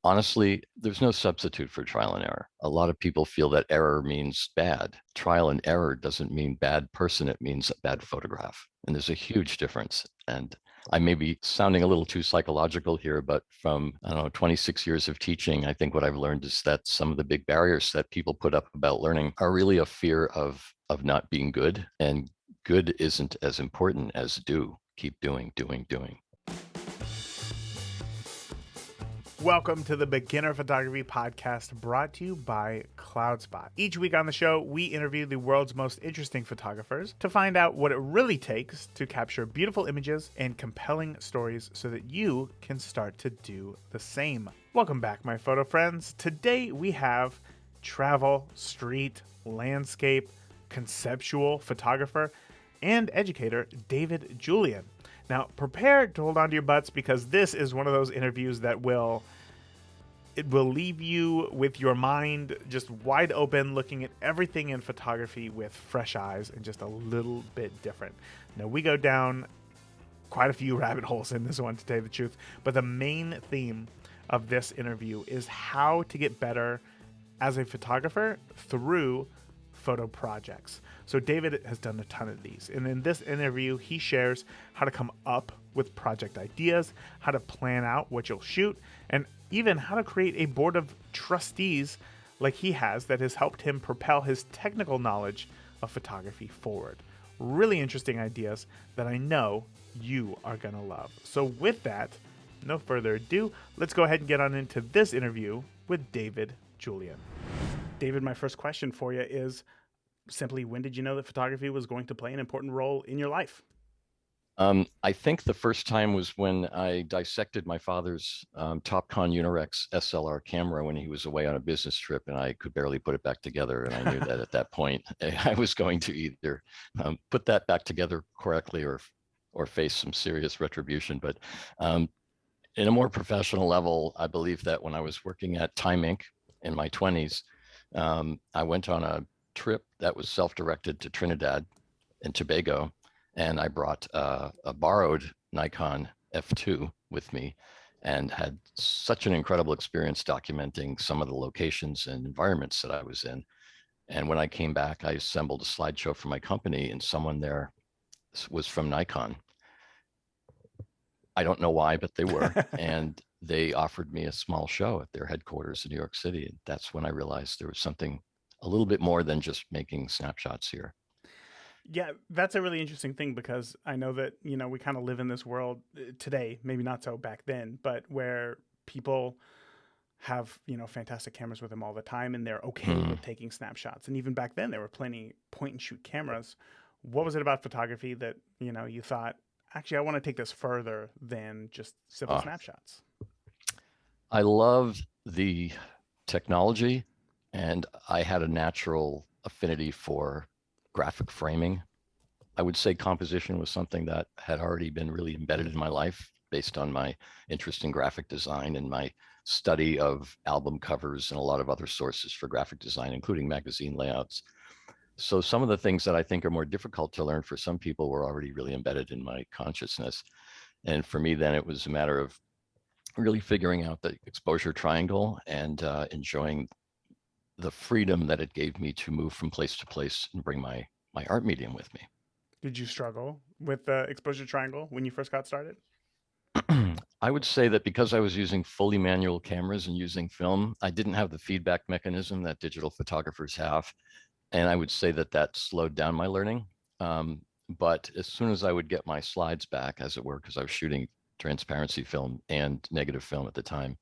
Honestly, there's no substitute for trial and error. A lot of people feel that error means bad. Trial and error doesn't mean bad person, it means a bad photograph. And there's a huge difference. And I may be sounding a little too psychological here, but from, I don't know, 26 years of teaching, I think what I've learned is that some of the big barriers that people put up about learning are really a fear of not being good. And good isn't as important as do. Keep doing, doing, doing. Welcome to the Beginner Photography Podcast brought to you by CloudSpot. Each week on the show, we interview the world's most interesting photographers to find out what it really takes to capture beautiful images and compelling stories so that you can start to do the same. Welcome back, my photo friends. Today we have travel, street, landscape, conceptual photographer, and educator David Julian. Now, prepare to hold on to your butts because this is one of those interviews that will leave you with your mind just wide open, looking at everything in photography with fresh eyes and just a little bit different. Now, we go down quite a few rabbit holes in this one, to tell you the truth, but the main theme of this interview is how to get better as a photographer through photo projects. So David has done a ton of these. And in this interview, he shares how to come up with project ideas, how to plan out what you'll shoot, and even how to create a board of trustees like he has that has helped him propel his technical knowledge of photography forward. Really interesting ideas that I know you are going to love. So with that, no further ado, let's go ahead and get on into this interview with David Julian. David, my first question for you is simply, when did you know that photography was going to play an important role in your life? I think the first time was when I dissected my father's Topcon Unirex SLR camera when he was away on a business trip, and I could barely put it back together. And I knew that at that point, I was going to either put that back together correctly or face some serious retribution. But in a more professional level, I believe that when I was working at Time Inc. in my 20s, I went on a trip that was self-directed to Trinidad and Tobago, and I brought a borrowed Nikon F2 with me and had such an incredible experience documenting some of the locations and environments that I was in. And when I came back, I assembled a slideshow for my company, and someone there was from Nikon. I don't know why, but they were. And they offered me a small show at their headquarters in New York City. And that's when I realized there was something a little bit more than just making snapshots here. Yeah, that's a really interesting thing because I know that, we kind of live in this world today, maybe not so back then, but where people have, fantastic cameras with them all the time and they're okay Hmm. with taking snapshots. And even back then, there were plenty point and shoot cameras. What was it about photography that, you thought, actually, I want to take this further than just simple Uh, snapshots? I love the technology, and I had a natural affinity for graphic framing. I would say composition was something that had already been really embedded in my life based on my interest in graphic design and my study of album covers and a lot of other sources for graphic design, including magazine layouts. So some of the things that I think are more difficult to learn for some people were already really embedded in my consciousness. And for me, then it was a matter of really figuring out the exposure triangle and enjoying the freedom that it gave me to move from place to place and bring my art medium with me. Did you struggle with the exposure triangle when you first got started? I would say that because I was using fully manual cameras and using film, I didn't have the feedback mechanism that digital photographers have. And I would say that that slowed down my learning. But as soon as I would get my slides back, as it were, because I was shooting transparency film and negative film at the time,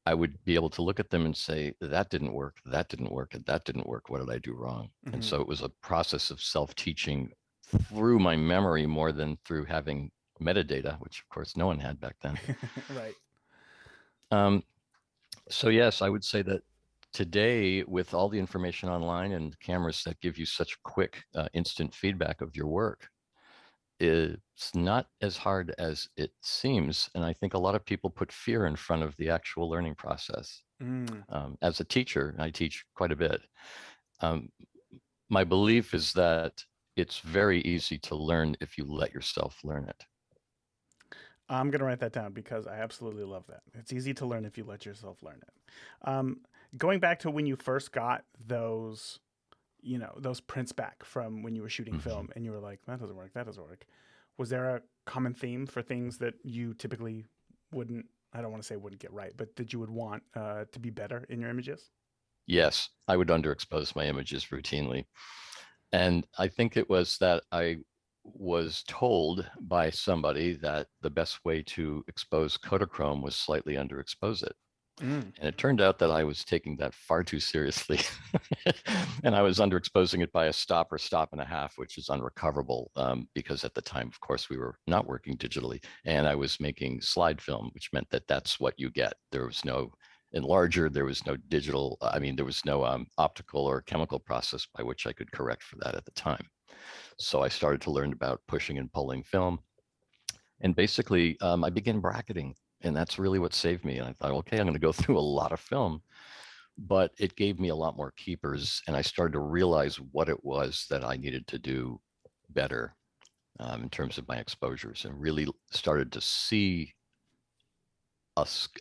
I would be able to look at them and say, that didn't work, that didn't work, and that didn't work. What did I do wrong? And Hmm. so it was a process of self-teaching through my memory more than through having metadata, which of course no one had back then. Right. Um, so yes, I would say that today, with all the information online and cameras that give you such quick, instant feedback of your work, it's not as hard as it seems. And I think a lot of people put fear in front of the actual learning process. Mm. As a teacher, I teach quite a bit. Um, my belief is that it's very easy to learn if you let yourself learn it. I'm going to write that down because I absolutely love that. It's easy to learn if you let yourself learn it. Um, Going back to when you first got those, those prints back from when you were shooting Mhm. film and you were like, that doesn't work, that doesn't work. Was there a common theme for things that you typically wouldn't, I don't want to say wouldn't get right, but that you would want to be better in your images? Yes, I would underexpose my images routinely. And I think it was that I was told by somebody that the best way to expose Kodachrome was slightly underexpose it. Mm. And it turned out that I was taking that far too seriously. And I was underexposing it by a stop or stop and a half, which is unrecoverable because at the time, of course, we were not working digitally. And I was making slide film, which meant that that's what you get. There was no enlarger, there was no digital, I mean, there was no optical or chemical process by which I could correct for that at the time. So I started to learn about pushing and pulling film. And basically, I began bracketing. And that's really what saved me. And I thought, okay, I'm going to go through a lot of film, but it gave me a lot more keepers. And I started to realize what it was that I needed to do better in terms of my exposures, and really started to see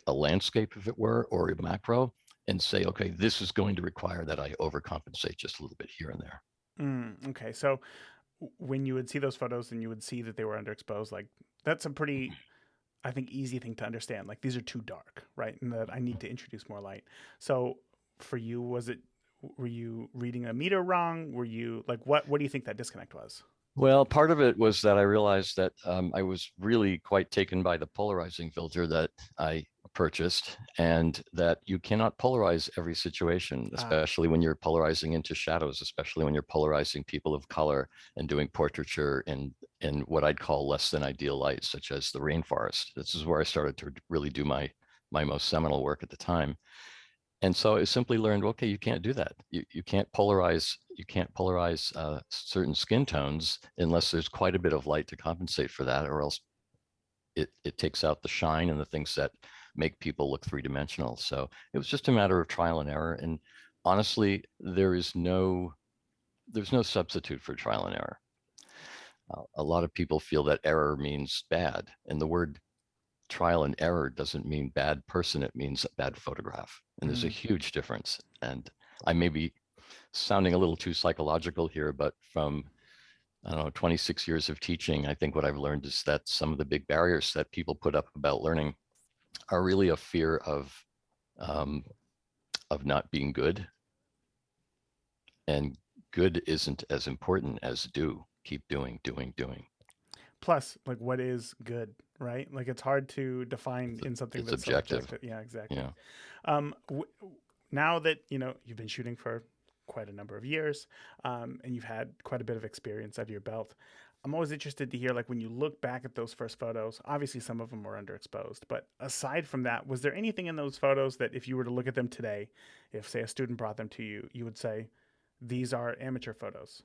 a landscape, if it were, or a macro, and say, okay, this is going to require that I overcompensate just a little bit here and there. Okay, so when you would see those photos and you would see that they were underexposed, like that's a pretty, I think, easy thing to understand. Like these are too dark, right? And that I need to introduce more light. So for you, was it, were you reading a meter wrong? Were you like, what do you think that disconnect was? Well, part of it was that I realized that I was really quite taken by the polarizing filter that I purchased, and that you cannot polarize every situation, Ah, especially when you're polarizing into shadows, especially when you're polarizing people of color and doing portraiture in what I'd call less than ideal light, such as the rainforest. This is where I started to really do my most seminal work at the time. And so I simply learned, okay, you can't do that. You can't polarize certain skin tones unless there's quite a bit of light to compensate for that, or else it takes out the shine and the things that make people look three-dimensional. So it was just a matter of trial and error. And honestly, there's no substitute for trial and error. A lot of people feel that error means bad, and the word trial and error doesn't mean bad person, it means bad photograph. And there's a mm, huge difference. And I may be sounding a little too psychological here, but from, I don't know, 26 years of teaching, I think what I've learned is that some of the big barriers that people put up about learning are really a fear um, of not being good. And good isn't as important as do. Keep doing, doing, doing. plus, like, what is good, right? Like, it's hard to define in something It's that's so objective. objective. Yeah, exactly. Yeah. Um, w- Now that you've been shooting for quite a number of years, and you've had quite a bit of experience under your belt, I'm always interested to hear, like, when you look back at those first photos. Obviously, some of them were underexposed, but aside from that, was there anything in those photos that, if you were to look at them today, if say a student brought them to you, you would say these are amateur photos?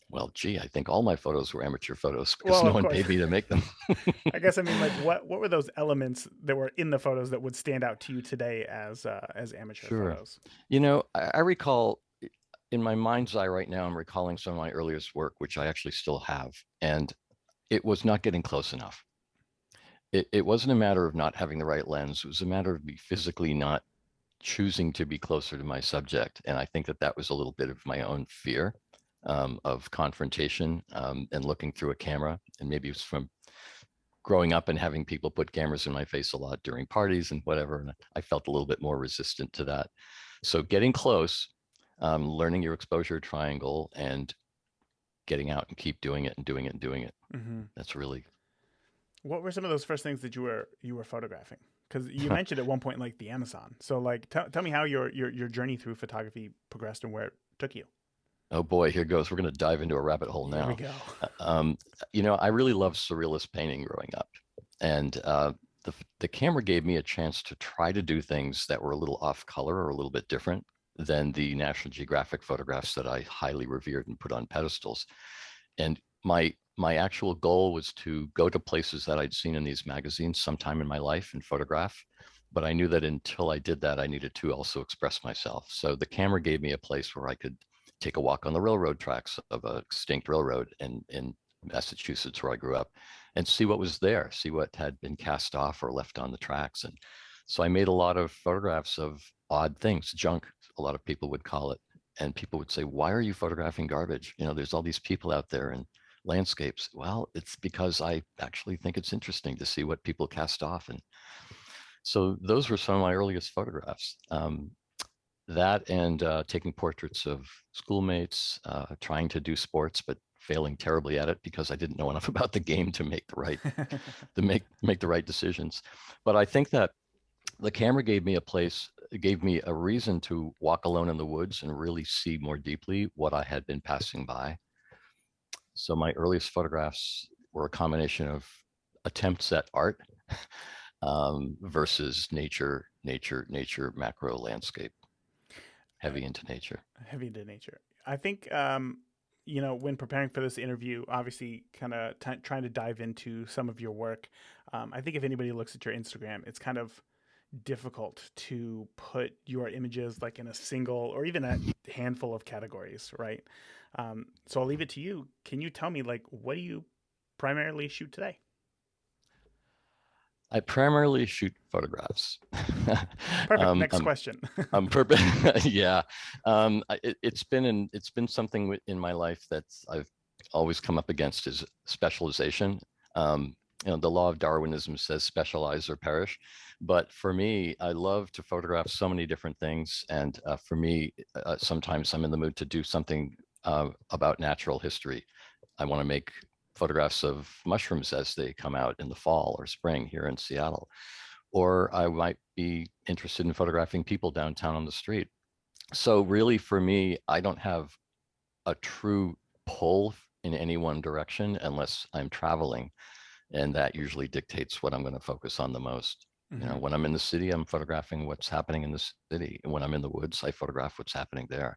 Well, gee, I think all my photos were amateur photos because Well, no of one course. paid me to make them. I guess I mean, like, what were those elements that were in the photos that would stand out to you today as amateur Sure. photos? I recall in my mind's eye right now, I'm recalling some of my earliest work, which I actually still have. And it was not getting close enough. It wasn't a matter of not having the right lens. It was a matter of me physically not choosing to be closer to my subject. And I think that that was a little bit of my own fear of confrontation and looking through a camera. And maybe it's from growing up and having people put cameras in my face a lot during parties and whatever. And I felt a little bit more resistant to that. So getting close, learning your exposure triangle, and getting out and keep doing it and doing it and doing it. Hmm. That's really What were some of those first things that you were photographing? Because you mentioned at one point like the Amazon. So like, tell me how your journey through photography progressed and where it took you. oh boy, here goes. We're going to dive into a rabbit hole Here we now. go. Uh, Um, I really loved surrealist painting growing up, and the camera gave me a chance to try to do things that were a little off color or a little bit different than the National Geographic photographs that I highly revered and put on pedestals. And my actual goal was to go to places that I'd seen in these magazines sometime in my life and photograph. But I knew that until I did that, I needed to also express myself. So the camera gave me a place where I could take a walk on the railroad tracks of a extinct railroad in Massachusetts, where I grew up, and see what was there, see what had been cast off or left on the tracks. And so I made a lot of photographs of odd things, junk, a lot of people would call it. And people would say, why are you photographing garbage? There's all these people out there and landscapes. Well, it's because I actually think it's interesting to see what people cast off. And so those were some of my earliest photographs. That and taking portraits of schoolmates, trying to do sports, but failing terribly at it because I didn't know enough about the game to make the right decisions. But I think that the camera gave me a place, gave me a reason to walk alone in the woods and really see more deeply what I had been passing by. So my earliest photographs were a combination of attempts at art versus nature, macro landscape, heavy into nature. Heavy into nature. I think, when preparing for this interview, obviously, kind of trying to dive into some of your work. I think if anybody looks at your Instagram, it's kind of difficult to put your images like in a single or even a handful of categories, right? So I'll leave it to you. Can you tell me, like, what do you primarily shoot today? I primarily shoot photographs. Perfect. um, Next I'm, question. I'm yeah. It's been something in my life that I've always come up against is specialization. The law of Darwinism says specialize or perish. But for me, I love to photograph so many different things. And for me, sometimes I'm in the mood to do something about natural history. I want to make photographs of mushrooms as they come out in the fall or spring here in Seattle. Or I might be interested in photographing people downtown on the street. So really for me, I don't have a true pull in any one direction unless I'm traveling. And that usually dictates what I'm going to focus on the most. Hmm. When I'm in the city, I'm photographing what's happening in the city. And when I'm in the woods, I photograph what's happening there.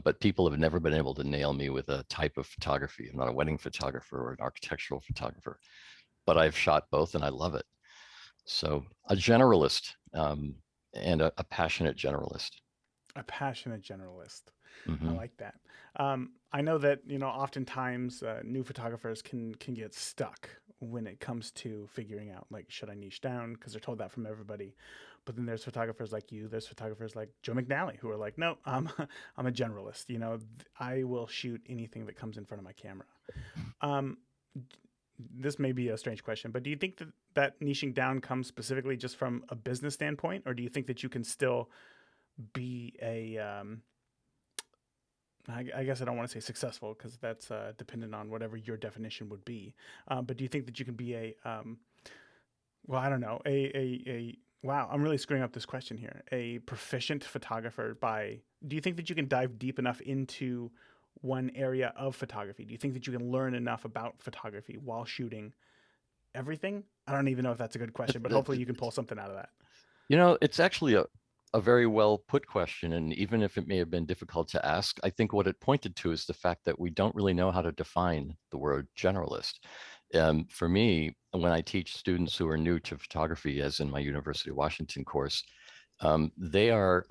But people have never been able to nail me with a type of photography. I'm not a wedding photographer or an architectural photographer, but I've shot both and I love it. So a generalist, and a passionate generalist. A passionate generalist. I Hmm. like that. I know that oftentimes new photographers can get stuck when it comes to figuring out, like, should I niche down, because they're told that from everybody. But then there's photographers like you. There's photographers like Joe McNally who are like, no, I'm a generalist. I will shoot anything that comes in front of my camera. Um, this may be a strange question, but do you think that niching down comes specifically just from a business standpoint, or do you think that you can still be a I guess I don't want to say successful because that's dependent on whatever your definition would be. But do you think that you can be well, I don't know, wow, I'm really screwing up this question here. A proficient photographer do you think that you can dive deep enough into one area of photography? Do you think that you can learn enough about photography while shooting everything? I don't even know if that's a good question, but hopefully you can pull something out of that. It's actually a very well put question. And even if it may have been difficult to ask, I think what it pointed to is the fact that we don't really know how to define the word generalist. For me, when I teach students who are new to photography, as in my University of Washington course, they are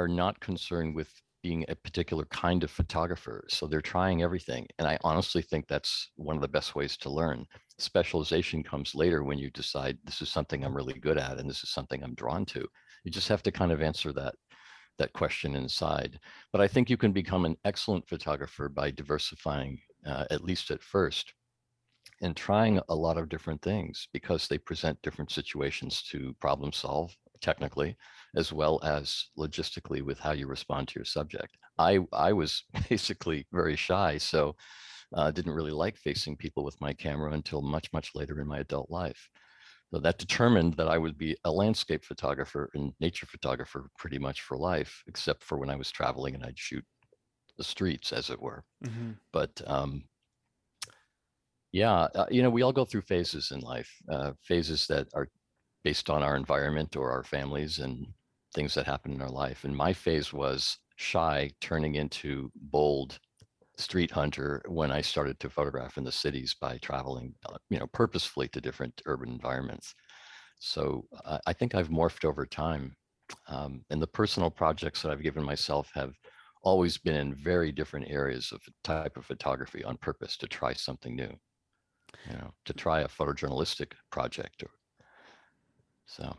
not concerned with being a particular kind of photographer. So they're trying everything. And I honestly think that's one of the best ways to learn. Specialization comes later when you decide this is something I'm really good at and this is something I'm drawn to. You just have to kind of answer that question inside. But I think you can become an excellent photographer by diversifying, at least at first, and trying a lot of different things because they present different situations to problem solve technically as well as logistically with how you respond to your subject. I was basically very shy, so didn't really like facing people with my camera until much later in my adult life. So that determined that I would be a landscape photographer and nature photographer pretty much for life, except for when I was traveling and I'd shoot the streets, as it were. Mm-hmm. But yeah, we all go through phases in life, phases that are based on our environment or our families and things that happen in our life. And my phase was shy, turning into bold street hunter when I started to photograph in the cities by traveling, purposefully to different urban environments. So I think I've morphed over time. And the personal projects that I've given myself have always been in very different areas of type of photography on purpose to try something new. to try a photojournalistic project. So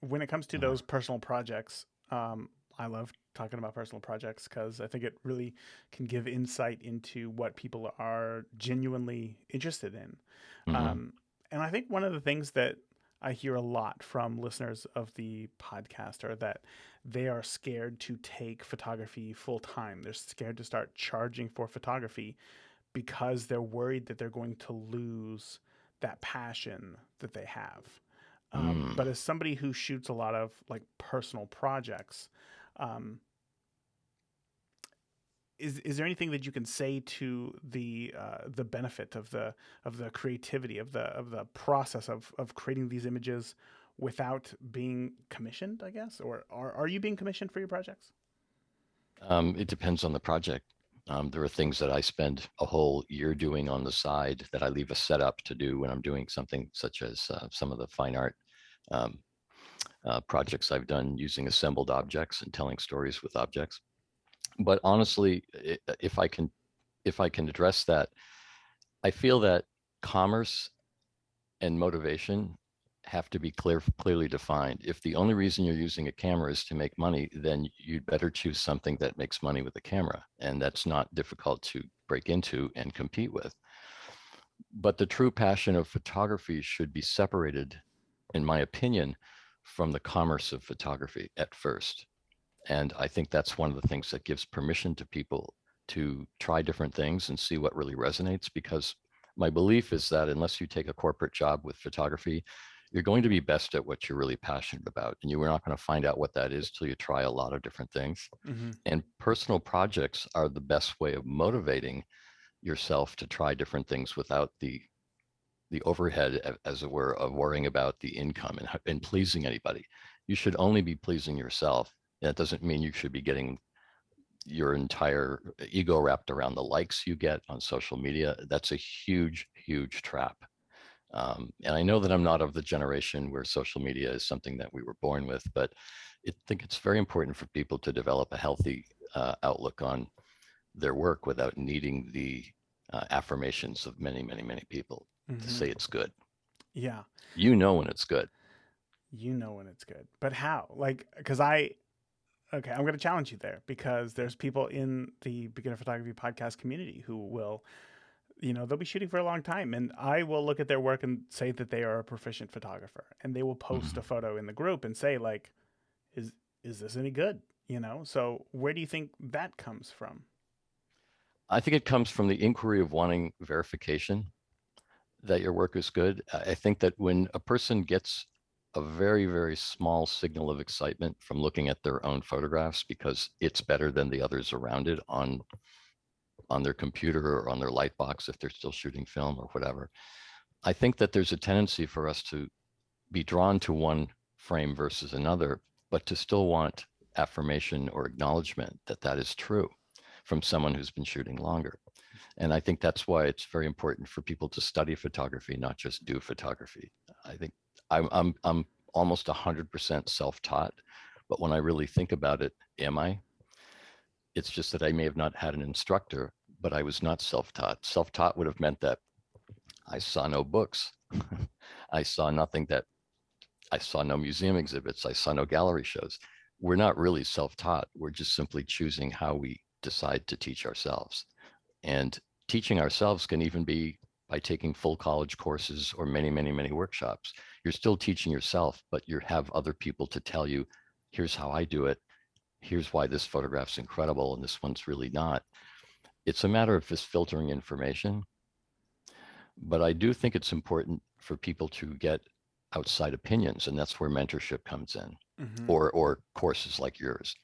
When it comes to uh, those personal projects, I love talking about personal projects because I think it really can give insight into what people are genuinely interested in. mhm. Um, and I think one of the things that I hear a lot from listeners of the podcast are that they are scared to take photography full time. They're scared to start charging for photography because they're worried that they're going to lose that passion that they have. Mm. But as somebody who shoots a lot of like personal projects, um, is there anything that you can say to the benefit of the creativity of the process of creating these images without being commissioned? I guess, or are you being commissioned for your projects? It depends on the project. There are things that I spend a whole year doing on the side that I leave a setup to do when I'm doing something such as some of the fine art um, projects I've done using assembled objects and telling stories with objects. But honestly, if I can address that, I feel that commerce and motivation have to be clearly defined. If the only reason you're using a camera is to make money, then you'd better choose something that makes money with the camera. And that's not difficult to break into and compete with. But the true passion of photography should be separated, in my opinion, from the commerce of photography at first. And I think that's one of the things that gives permission to people to try different things and see what really resonates. Because my belief is that unless you take a corporate job with photography, you're going to be best at what you're really passionate about. And you're not going to find out what that is till you try a lot of different things. Mm-hmm. And personal projects are the best way of motivating yourself to try different things without the overhead, as it were, of worrying about the income and pleasing anybody. You should only be pleasing yourself. That doesn't mean you should be getting your entire ego wrapped around the likes you get on social media. That's a huge, huge trap. And I know that I'm not of the generation where social media is something that we were born with, but I think it's very important for people to develop a healthy outlook on their work without needing the affirmations of many, many, many people to Mm-hmm. say it's good. Yeah, You know when it's good. you know when it's good, but how? Like, because I okay, I'm going to challenge you there because there's people in the beginner photography podcast community who will, they'll be shooting for a long time and I will look at their work and say that they are a proficient photographer and they will post a Mhm. photo in the group and say like, is is this any good? So where do you think that comes from? I think it comes from the inquiry of wanting verification that your work is good. I think that when a person gets a very, very small signal of excitement from looking at their own photographs because it's better than the others around it on their computer or on their light box if they're still shooting film or whatever. I think that there's a tendency for us to be drawn to one frame versus another, but to still want affirmation or acknowledgement that that is true from someone who's been shooting longer. And I think that's why it's very important for people to study photography, not just do photography. I think I'm almost 100% self-taught, but when I really think about it, am I? It's just that I may have not had an instructor, but I was not self-taught. Self-taught would have meant that I saw no books. I saw nothing that I saw no museum exhibits. I saw no gallery shows. We're not really self-taught. We're just simply choosing how we decide to teach ourselves. And teaching ourselves can even be by taking full college courses or many, many, many workshops. You're still teaching yourself, but you have other people to tell you, here's how I do it. Here's why this photograph's incredible and this one's really not. It's a matter of just filtering information. But I do think it's important for people to get outside opinions, and that's where mentorship comes in, Mm-hmm. or courses like yours.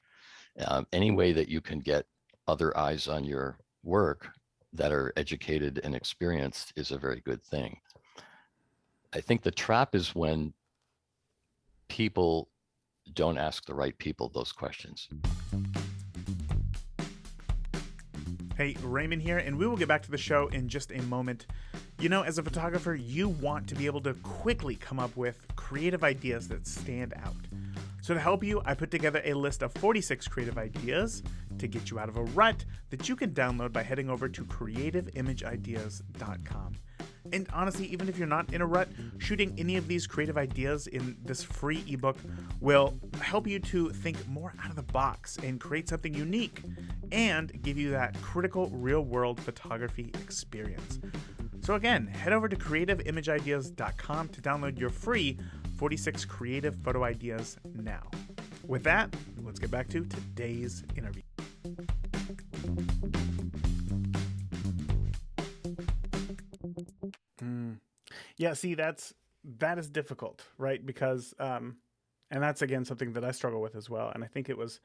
Any way that you can get other eyes on your work that are educated and experienced is a very good thing. I think the trap is when people don't ask the right people those questions. Hey, Raymond here, and we will get back to the show in just a moment. As a photographer, you want to be able to quickly come up with creative ideas that stand out. So to help you, I put together a list of 46 creative ideas to get you out of a rut that you can download by heading over to creativeimageIdeas.com. And honestly, even if you're not in a rut, shooting any of these creative ideas in this free ebook will help you to think more out of the box and create something unique and give you that critical real world photography experience. So again, head over to creativeimageIdeas.com to download your free 46 creative photo ideas now. With that, let's get back to today's interview. Yeah, see, that is difficult, right? Because and that's again something that I struggle with as well. And I think it was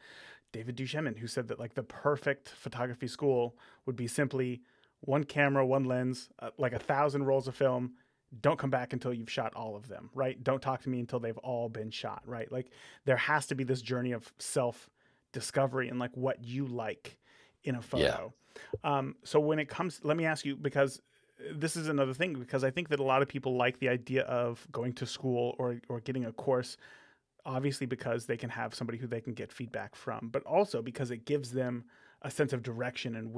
David Duchemin who said that like the perfect photography school would be simply one camera, one lens, like 1,000 rolls of film. Don't come back until you've shot all of them, right? Don't talk to me until they've all been shot, right? Like there has to be this journey of self discovery and like what you like in a Yeah. photo. So when it comes, let me ask you, because this is another thing, because I think that a lot of people like the idea of going to school or getting a course, obviously because they can have somebody who they can get feedback from, but also because it gives them a sense of direction in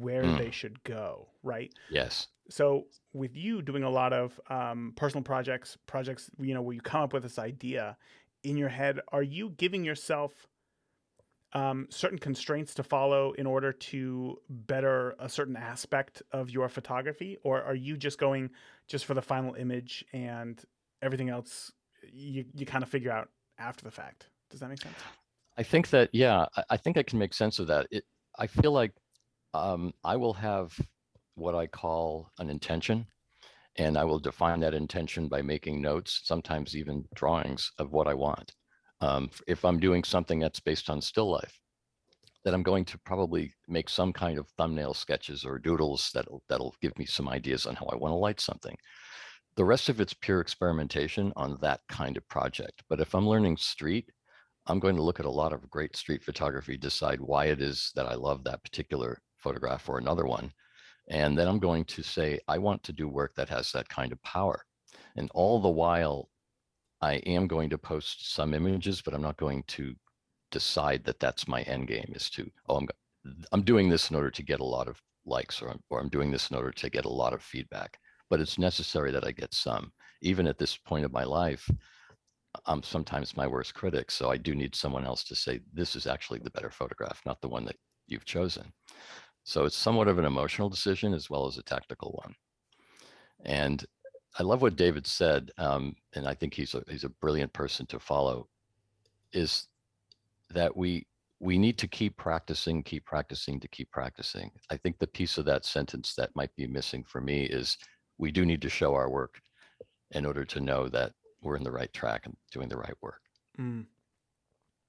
where they Mm. should go, right? Yes. So with you doing a lot of personal projects, you know, where you come up with this idea in your head, are you giving yourself certain constraints to follow in order to better a certain aspect of your photography, or are you just going just for the final image and everything else you kind of figure out after the fact? Does that make sense? I think that, yeah, I think I can make sense of that. I feel like I will have what I call an intention, and I will define that intention by making notes, sometimes even drawings of what I want. If I'm doing something that's based on still life, that I'm going to probably make some kind of thumbnail sketches or doodles that'll give me some ideas on how I want to light something. The rest of it's pure experimentation on that kind of project. But if I'm learning street, I'm going to look at a lot of great street photography, decide why it is that I love that particular photograph or another one. And then I'm going to say, I want to do work that has that kind of power. And all the while, I am going to post some images, but I'm not going to decide that that's my end game is to, I'm doing this in order to get a lot of likes, or I'm doing this in order to get a lot of feedback. But it's necessary that I get some. Even at this point of my life, I'm sometimes my worst critic. So I do need someone else to say, this is actually the better photograph, not the one that you've chosen. So it's somewhat of an emotional decision as well as a tactical one. And I love what David said, and I think he's a brilliant person to follow, is that we need to keep practicing, keep practicing to keep practicing. I think the piece of that sentence that might be missing for me is we do need to show our work in order to know that we're in the right track and doing the right work. Mm.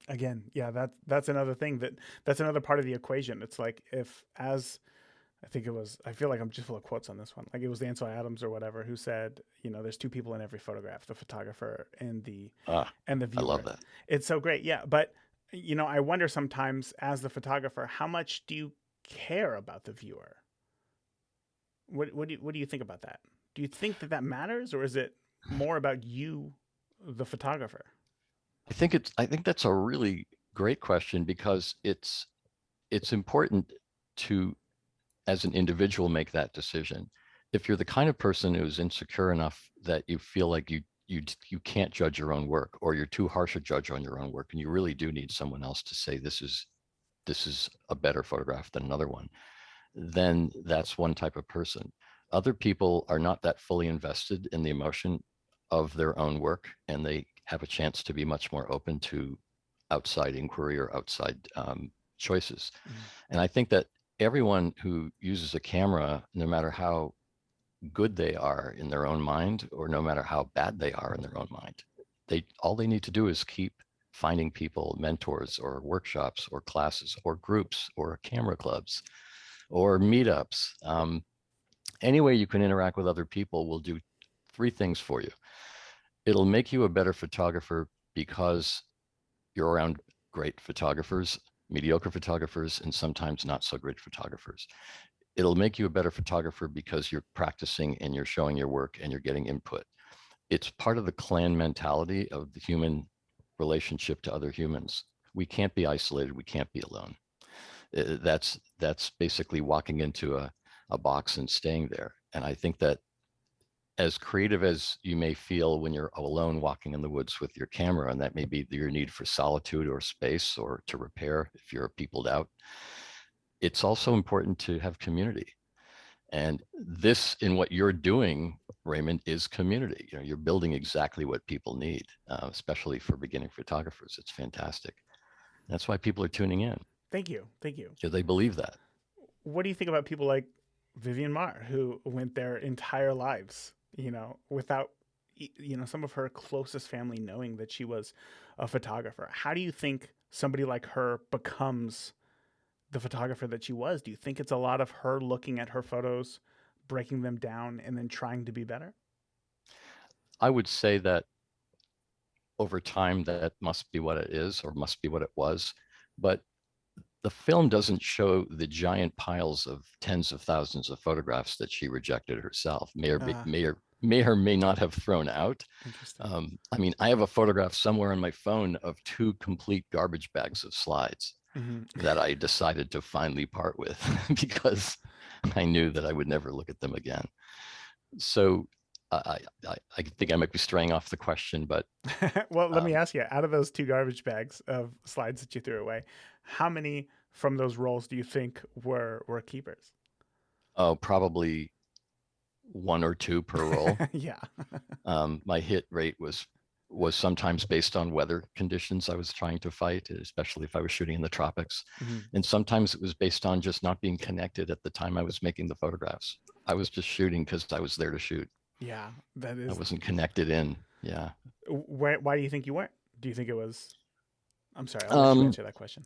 Again, yeah, that's another thing that's another part of the equation. It's like if as I think it was, I feel like I'm just full of quotes on this one. Like it was Ansel Adams or whatever who said, you know, there's two people in every photograph, the photographer Ah, and the I love viewer. that. It's so great. Yeah. But, you know, I wonder sometimes as the photographer, how much do you care about the viewer? What do you think about that? Do you think that that matters, or is it more about you, the photographer? I think that's a really great question because it's important to, as an individual, make that decision. If you're the kind of person who's insecure enough that you feel like you can't judge your own work, or you're too harsh a judge on your own work, and you really do need someone else to say this is a better photograph than another one, then that's one type of person. Other people are not that fully invested in the emotion of their own work, and they have a chance to be much more open to outside inquiry or outside choices. Mm. And I think that everyone who uses a camera, no matter how good they are in their own mind, or no matter how bad they are in their own mind, they need to do is keep finding people, mentors or workshops or classes or groups or camera clubs or meetups. Any way you can interact with other people will do three things for you. It'll make you a better photographer because you're around great photographers, mediocre photographers, and sometimes not so great photographers. It'll make you a better photographer because you're practicing and you're showing your work and you're getting input. It's part of the clan mentality of the human relationship to other humans. We can't be isolated. We can't be alone. That's basically walking into a box and staying there. And I think that as creative as you may feel when you're alone walking in the woods with your camera, and that may be your need for solitude or space or to repair if you're peopled out, it's also important to have community. And this, in what you're doing, Raymond, is community. You know, you're building exactly what people need, especially for beginning photographers. It's fantastic. That's why people are tuning in. Thank you. Thank you. Because they believe that. What do you think about people like Vivian Marr, who went their entire lives, without, some of her closest family knowing that she was a photographer? How do you think somebody like her becomes the photographer that she was? Do you think it's a lot of her looking at her photos, breaking them down, and then trying to be better? I would say that over time, that must be what it is or must be what it was. But the film doesn't show the giant piles of tens of thousands of photographs that she rejected herself, Ah, may or may not have thrown out. interesting. I mean, I have a photograph somewhere on my phone of two complete garbage bags of slides Hmm. that I decided to finally part with because I knew that I would never look at them again. So I think I might be straying off the question, but Well, let me um, ask you, out of those two garbage bags of slides that you threw away, how many from those rolls do you think were keepers? oh, probably one or two per roll. Yeah. My hit rate was sometimes based on weather conditions I was trying to fight, especially if I was shooting in the tropics. Mhm. And sometimes it was based on just not being connected at the time I was making the photographs. I was just shooting because I was there to shoot. Yeah, that I is. wasn't connected in. Yeah. Why do you think you weren't? Do you think it was? I'm sorry, I'll let you Um, answer that question.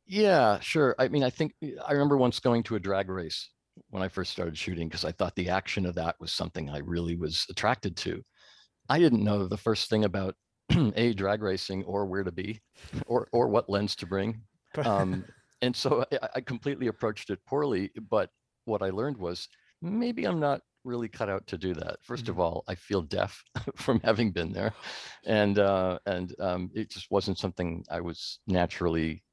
yeah, sure. I mean, I think I remember once going to a drag race when I first started shooting because I thought the action of that was something I really was attracted to. I didn't know the first thing about a drag racing or where to be or what lens to bring. But Um, and so I completely approached it poorly. But what I learned was maybe I'm not really cut out to do that. First of Mhm. all, I feel deaf from having been there, and it just wasn't something I was naturally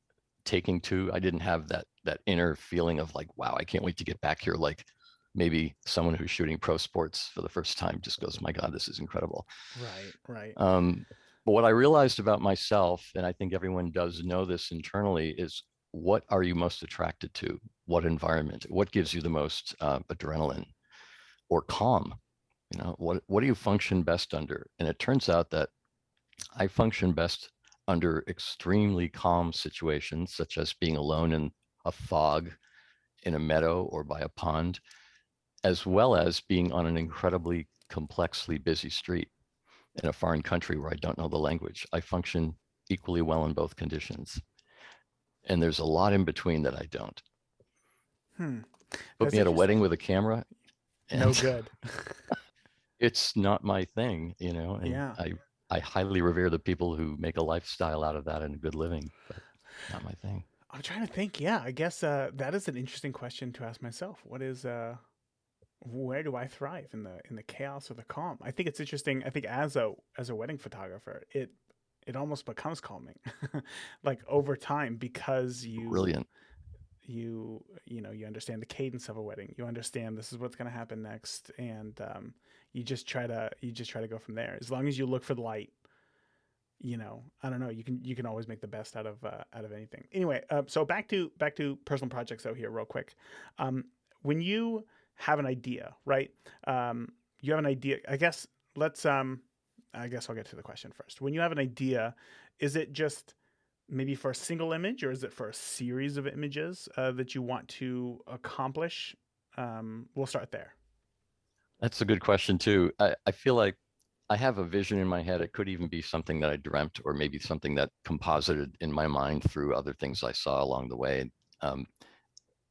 taking to. I didn't have that inner feeling of like, wow, I can't wait to get back here. Like maybe someone who's shooting pro sports for the first time just goes, my God, this is incredible. Right, right. Um, but what I realized about myself, and I think everyone does know this internally, is what are you most attracted to? What environment? What gives you the most adrenaline or calm? You know, what do you function best under? And it turns out that I function best under extremely calm situations, such as being alone in a fog in a meadow or by a pond, as well as being on an incredibly complexly busy street in a foreign country where I don't know the language. I function equally well in both conditions. And there's a lot in between that I don't. Hmm. Put That's me at a wedding interesting. with a camera No and good. it's not my thing, you know, and Yeah. I highly revere the people who make a lifestyle out of that and a good living, but not my thing. I'm trying to think. Yeah, I guess that is an interesting question to ask myself. What is where do I thrive, in the chaos or the calm? I think it's interesting. I think as a wedding photographer, it almost becomes calming, like over time, because Brilliant. you understand the cadence of a wedding. You understand this is what's going to happen next, and you just try to go from there. As long as you look for the light, I don't know, you can always make the best out of anything. Anyway, so back to personal projects out here real quick. When you have an idea, right? You have an idea. I guess I'll get to the question first. When you have an idea, is it just maybe for a single image, or is it for a series of images that you want to accomplish? We'll start there. That's a good question too. I feel like I have a vision in my head. It could even be something that I dreamt, or maybe something that composited in my mind through other things I saw along the way. Um,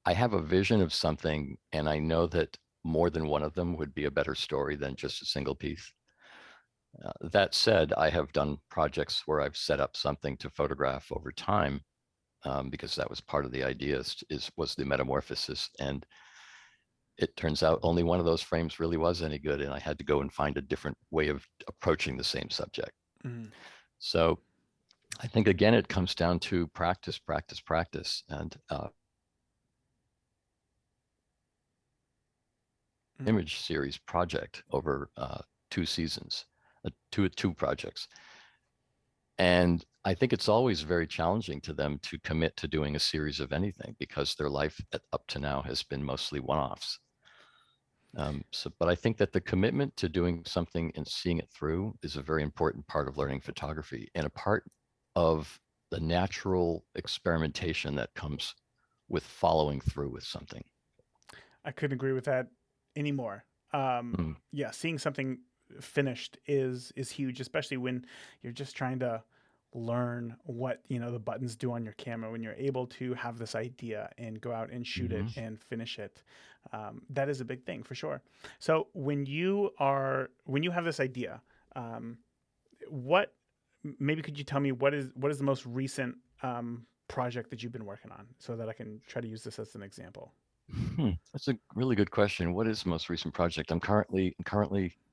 I have a vision of something, and I know that more than one of them would be a better story than just a single piece. That said, I have done projects where I've set up something to photograph over time because that was part of the idea was the metamorphosis. And it turns out only one of those frames really was any good, and I had to go and find a different way of approaching the same subject. Mm. So I think again it comes down to practice, practice, practice, and image series project over 2 seasons, two projects. And I think it's always very challenging to them to commit to doing a series of anything because their life up to now has been mostly one-offs. But I think that the commitment to doing something and seeing it through is a very important part of learning photography and a part of the natural experimentation that comes with following through with something. I couldn't agree with that anymore. Mm, Yeah, seeing something finished is huge, especially when you're just trying to learn what the buttons do on your camera. When you're able to have this idea and go out and shoot it mhm. and finish it, that is a big thing for sure. So when you have this idea, um, what maybe could you tell me what is the most recent project that you've been working on, so that I can try to use this as an example? That's a really good question. What is the most recent project? I'm currently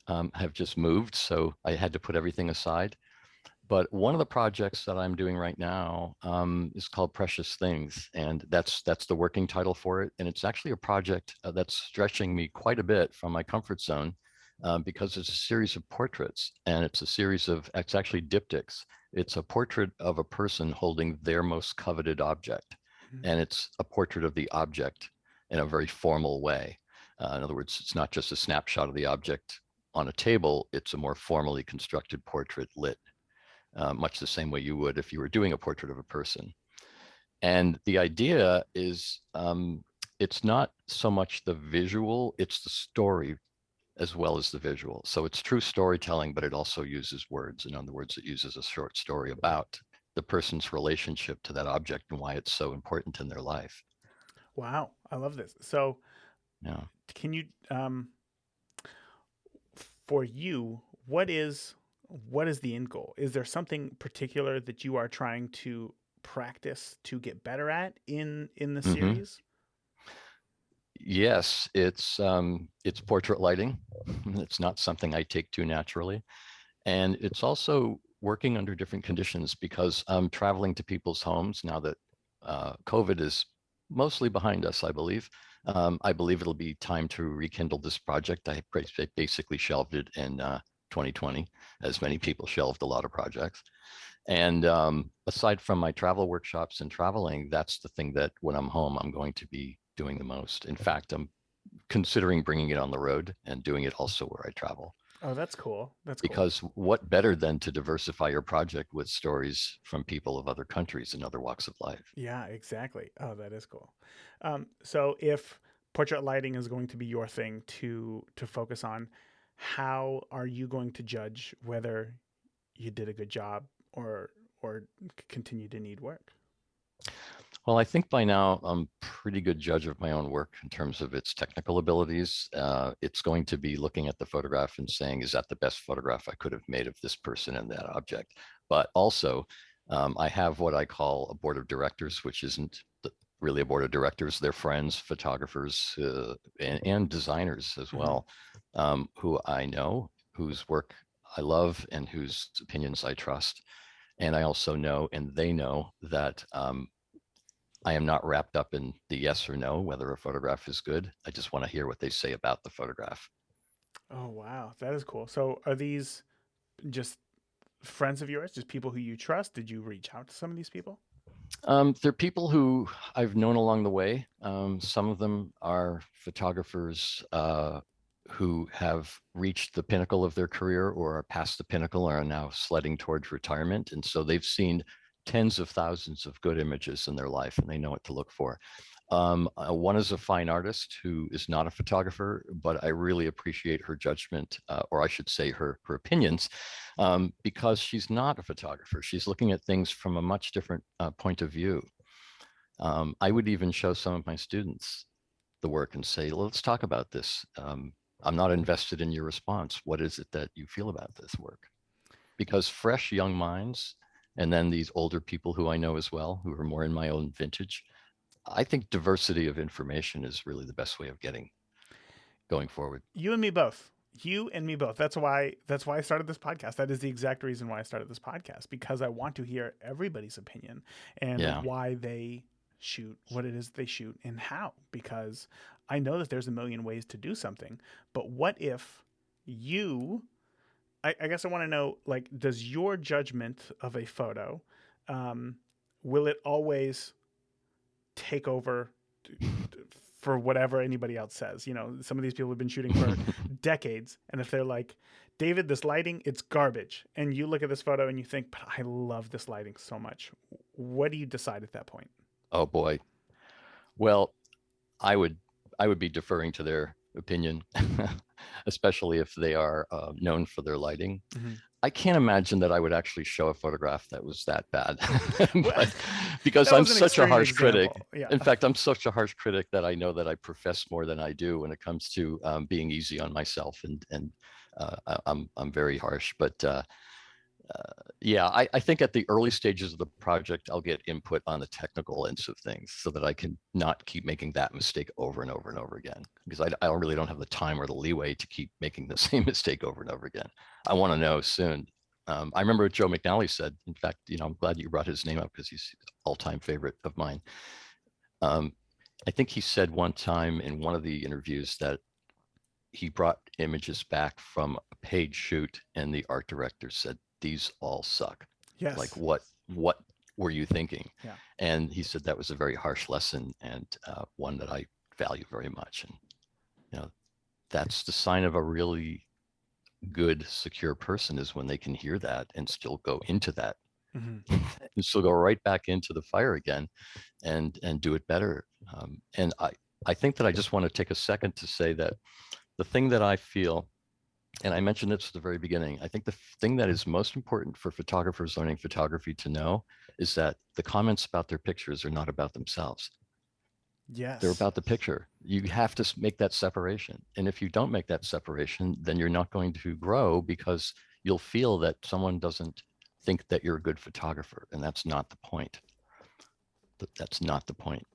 have just moved, so I had to put everything aside. But one of the projects that I'm doing right now is called Precious Things, and that's the working title for it. And it's actually a project that's stretching me quite a bit from my comfort zone because it's a series of portraits, and it's actually diptychs. It's a portrait of a person holding their most coveted object, Mhm. and it's a portrait of the object in a very formal way. In other words, it's not just a snapshot of the object on a table; it's a more formally constructed portrait lit much the same way you would if you were doing a portrait of a person. And the idea is it's not so much the visual, it's the story as well as the visual. So it's true storytelling, but it also uses words. In other words, it uses a short story about the person's relationship to that object and why it's so important in their life. Wow, I love this. So Yeah. can you for you, what is the end goal? Is there something particular that you are trying to practice to get better at in the Mm-hmm. series? Yes, it's portrait lighting. It's not something I take too naturally. And it's also working under different conditions because I'm traveling to people's homes now that COVID is mostly behind us, I believe. I believe it'll be time to rekindle this project. I basically shelved it in 2020, as many people shelved a lot of projects. And aside from my travel workshops and traveling, that's the thing that when I'm home, I'm going to be doing the most. In fact, I'm considering bringing it on the road and doing it also where I travel. Oh, that's cool. That's cool. Because what better than to diversify your project with stories from people of other countries and other walks of life? Yeah, exactly. Oh, that is cool. So if portrait lighting is going to be your thing to focus on, how are you going to judge whether you did a good job or continue to need work? Well, I think by now I'm a pretty good judge of my own work in terms of its technical abilities. It's going to be looking at the photograph and saying, is that the best photograph I could have made of this person and that object? But also, I have what I call a board of directors, which isn't really a board of directors. They're friends, photographers, and designers as Hmm. well, who I know, whose work I love, and whose opinions I trust. And I also know, and they know that I am not wrapped up in the yes or no, whether a photograph is good. I just want to hear what they say about the photograph. Oh, wow, that is cool. So are these just friends of yours, just people who you trust? Did you reach out to some of these people? They're people who I've known along the way. Some of them are photographers who have reached the pinnacle of their career or are past the pinnacle or are now sledding towards retirement. And so they've seen tens of thousands of good images in their life and they know what to look for. One is a fine artist who is not a photographer, but I really appreciate her judgment, or I should say her opinions, because she's not a photographer. She's looking at things from a much different point of view. I would even show some of my students the work and say, let's talk about this. I'm not invested in your response. What is it that you feel about this work? Because fresh young minds, and then these older people who I know as well, who are more in my own vintage, I think diversity of information is really the best way of getting going forward. You and me both. You and me both. That's why I started this podcast. That is the exact reason why I started this podcast, because I want to hear everybody's opinion and Yeah. why they shoot what it is they shoot and how. Because I know that there's a million ways to do something, but what if you, I guess I want to know, like, does your judgment of a photo, um, will it always take over for whatever anybody else says? You know, some of these people have been shooting for decades, and if they're like, David, this lighting, it's garbage, and you look at this photo and you think, but I love this lighting so much, what do you decide at that point? Oh boy. Well, I would I would be deferring to their opinion, especially if they are known for their lighting. Mm-hmm. I can't imagine that I would actually show a photograph that was that bad, Well, but because that I'm was an such a extreme harsh critic. example. Yeah. In fact, I'm such a harsh critic that I know that I profess more than I do when it comes to being easy on myself, and I'm very harsh. But yeah, I think at the early stages of the project, I'll get input on the technical ends of things so that I can not keep making that mistake over and over and over again. Because I really don't have the time or the leeway to keep making the same mistake over and over again. I want to know soon. I remember what Joe McNally said. In fact, I'm glad you brought his name up because he's an all-time favorite of mine. Um, I think he said one time in one of the interviews that he brought images back from a paid shoot and the art director said, these all suck. Like Yes. what were you thinking? Yeah. And he said that was a very harsh lesson, and one that I value very much. And you know, that's the sign of a really good, secure person, is when they can hear that and still go into that Mm-hmm. and still go right back into the fire again and do it better. And I think that I just want to take a second to say that the thing that I feel, and I mentioned this at the very beginning, I think the thing that is most important for photographers learning photography to know is that the comments about their pictures are not about themselves. They're Yes. about the picture. You have to make that separation. And if you don't make that separation, then you're not going to grow, because you'll feel that someone doesn't think that you're a good photographer. And that's not the point. That's not the point.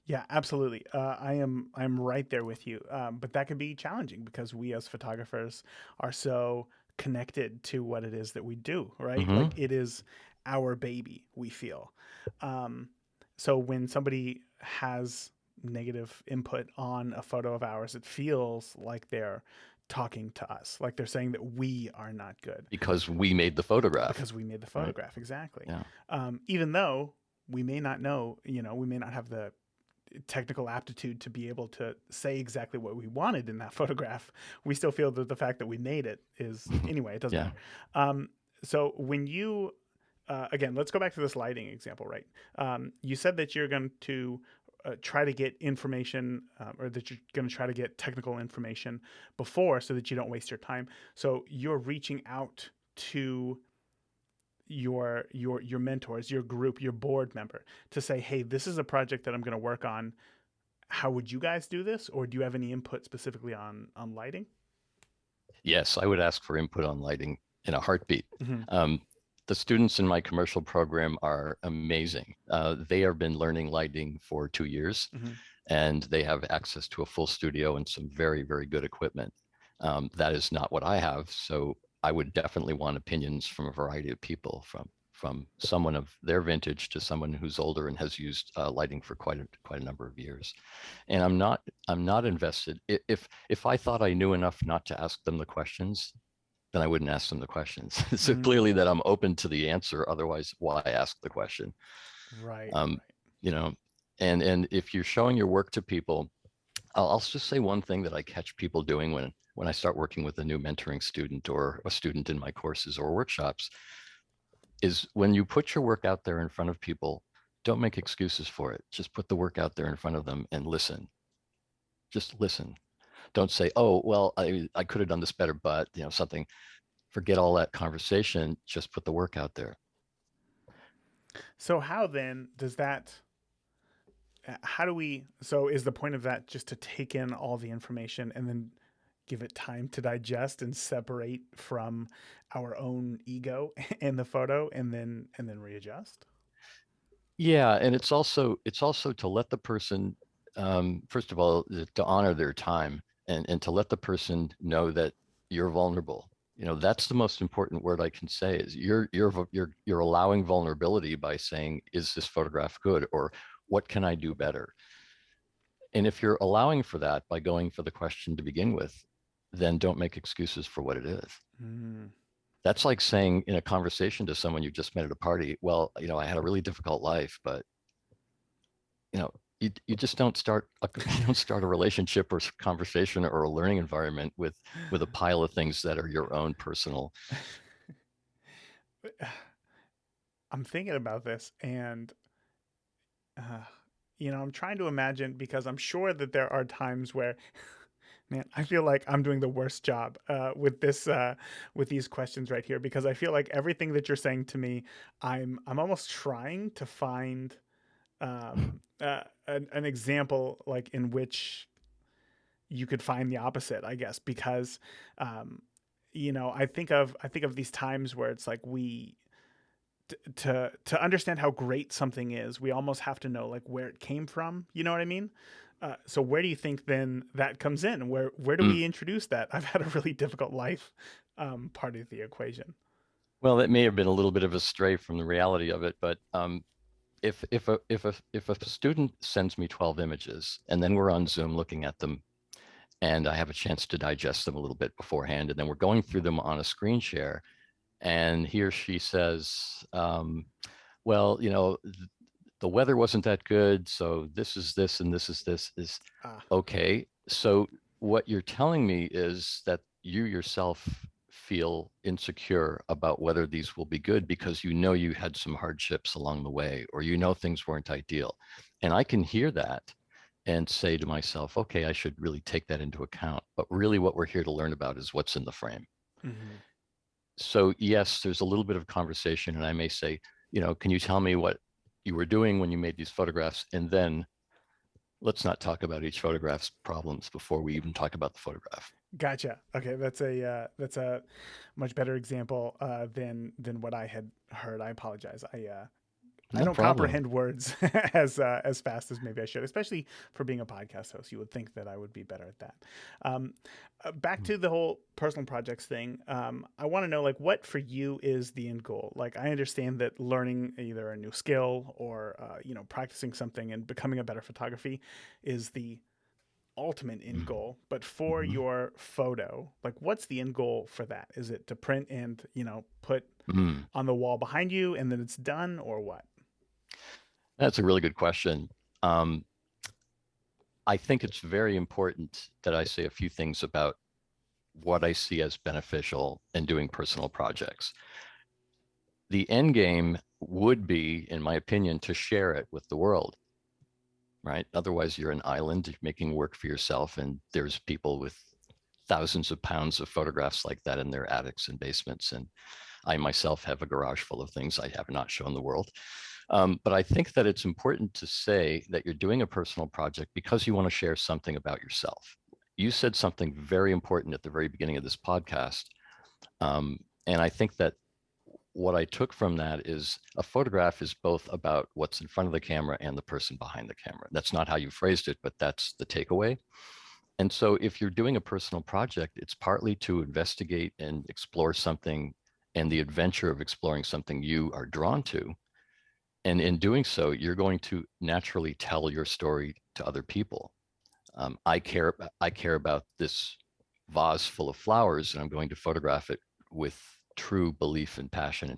Yeah, absolutely. I'm right there with you. But that can be challenging because we as photographers are so connected to what it is that we do, right? Mm-hmm. Like it is our baby, we feel. Um, so when somebody has negative input on a photo of ours, it feels like they're talking to us, like they're saying that we are not good Because we made the photograph, because we made the right? photograph. Exactly. Yeah. Even though we may not know, we may not have the technical aptitude to be able to say exactly what we wanted in that photograph, we still feel that the fact that we made it is, anyway, it doesn't Yeah. matter. So when you, again, let's go back to this lighting example, right? You said that you're going to try to get information, or that you're going to try to get technical information before so that you don't waste your time. So you're reaching out to your mentors, your group, your board member to say, "Hey, this is a project that I'm going to work on. How would you guys do this, or do you have any input specifically on lighting?" Yes, I would ask for input on lighting in a heartbeat. Mm-hmm. Um, the students in my commercial program are amazing. They have been learning lighting for 2 years, Mm-hmm. and they have access to a full studio and some very, very good equipment. That is not what I have. So I would definitely want opinions from a variety of people, from someone of their vintage to someone who's older and has used lighting for quite a number of years. And I'm not invested. If I thought I knew enough not to ask them the questions, then I wouldn't ask them the questions. So Mm-hmm. clearly that I'm open to the answer. Otherwise, why ask the question? Right. Um, Right. you know, and if you're showing your work to people, I'll just say one thing that I catch people doing when I start working with a new mentoring student or a student in my courses or workshops is, when you put your work out there in front of people, don't make excuses for it. Just put the work out there in front of them and listen. Just listen. Don't say, oh, well, I could have done this better, but something. Forget all that conversation. Just put the work out there. So how then does that? How do we? So is the point of that just to take in all the information and then give it time to digest and separate from our own ego in the photo, and then readjust? Yeah, and it's also to let the person, first of all, to honor their time, and to let the person know that you're vulnerable. That's the most important word I can say, is you're allowing vulnerability by saying, is this photograph good, or what can I do better? And if you're allowing for that by going for the question to begin with, then don't make excuses for what it is. Mm. That's like saying in a conversation to someone you just met at a party, well, I had a really difficult life, but you just don't start you don't start a relationship or conversation or a learning environment with a pile of things that are your own personal. I'm thinking about this, and uh, I'm trying to imagine, because I'm sure that there are times where, man, I feel like I'm doing the worst job with this, with these questions right here, because I feel like everything that you're saying to me, I'm almost trying to find an example like in which you could find the opposite, I guess, because um, I think of these times where it's like we to understand how great something is, we almost have to know like where it came from. You know what I mean? So where do you think then that comes in? Where do Mm. we introduce that? I've had a really difficult life, part of the equation. Well, that may have been a little bit of a stray from the reality of it, but if a student sends me 12 images and then we're on Zoom looking at them and I have a chance to digest them a little bit beforehand, and then we're going through them on a screen share, and he or she says, well, the weather wasn't that good, so this is this and this is this is Ah, okay. So what you're telling me is that you yourself feel insecure about whether these will be good because you had some hardships along the way, or things weren't ideal. And I can hear that and say to myself, okay, I should really take that into account. But really what we're here to learn about is what's in the frame. hmm. So yes, there's a little bit of conversation, and I may say, can you tell me what you were doing when you made these photographs? And then let's not talk about each photograph's problems before we even talk about the photograph. Gotcha. Okay, that's a much better example than what I had heard. I apologize. I No don't problem. comprehend words as fast as maybe I should, especially for being a podcast host. You would think that I would be better at that. Um, Back to the whole personal projects thing. I want to know, like, what for you is the end goal? Like, I understand that learning either a new skill or practicing something and becoming a better photography is the ultimate end goal. But for Mm-hmm. your photo, like, what's the end goal for that? Is it to print and put Mm. on the wall behind you and then it's done, or what? That's a really good question. Um, I think it's very important that I say a few things about what I see as beneficial in doing personal projects. The end game would be, in my opinion, to share it with the world, right? Otherwise, you're an island making work for yourself, and there's people with thousands of pounds of photographs like that in their attics and basements. And I myself have a garage full of things I have not shown the world. But I think that it's important to say that you're doing a personal project because you want to share something about yourself. You said something very important at the very beginning of this podcast. And I think that what I took from that is a photograph is both about what's in front of the camera and the person behind the camera. That's not how you phrased it, but that's the takeaway. And so if you're doing a personal project, it's partly to investigate and explore something and the adventure of exploring something you are drawn to. And in doing so, you're going to naturally tell your story to other people. I care about this vase full of flowers, and I'm going to photograph it with true belief and passion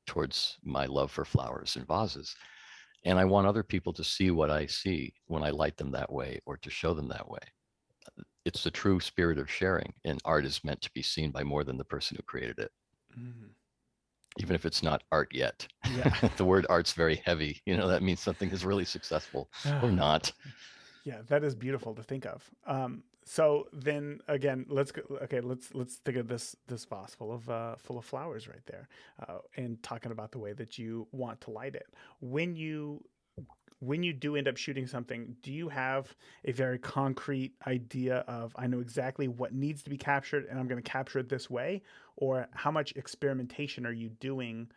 towards my love for flowers and vases. And I want other people to see what I see when I light them that way, or to show them that way. It's the true spirit of sharing, and art is meant to be seen by more than the person who created it, Mm. even if it's not art yet. Yeah. The word art's very heavy. That means something is really successful or not. Yeah, that is beautiful to think of. So then again, let's think of this vase full of flowers right there, and talking about the way that you want to light it. When you when you do end up shooting something, do you have a very concrete idea of, I know exactly what needs to be captured and I'm going to capture it this way, or how much experimentation are you doing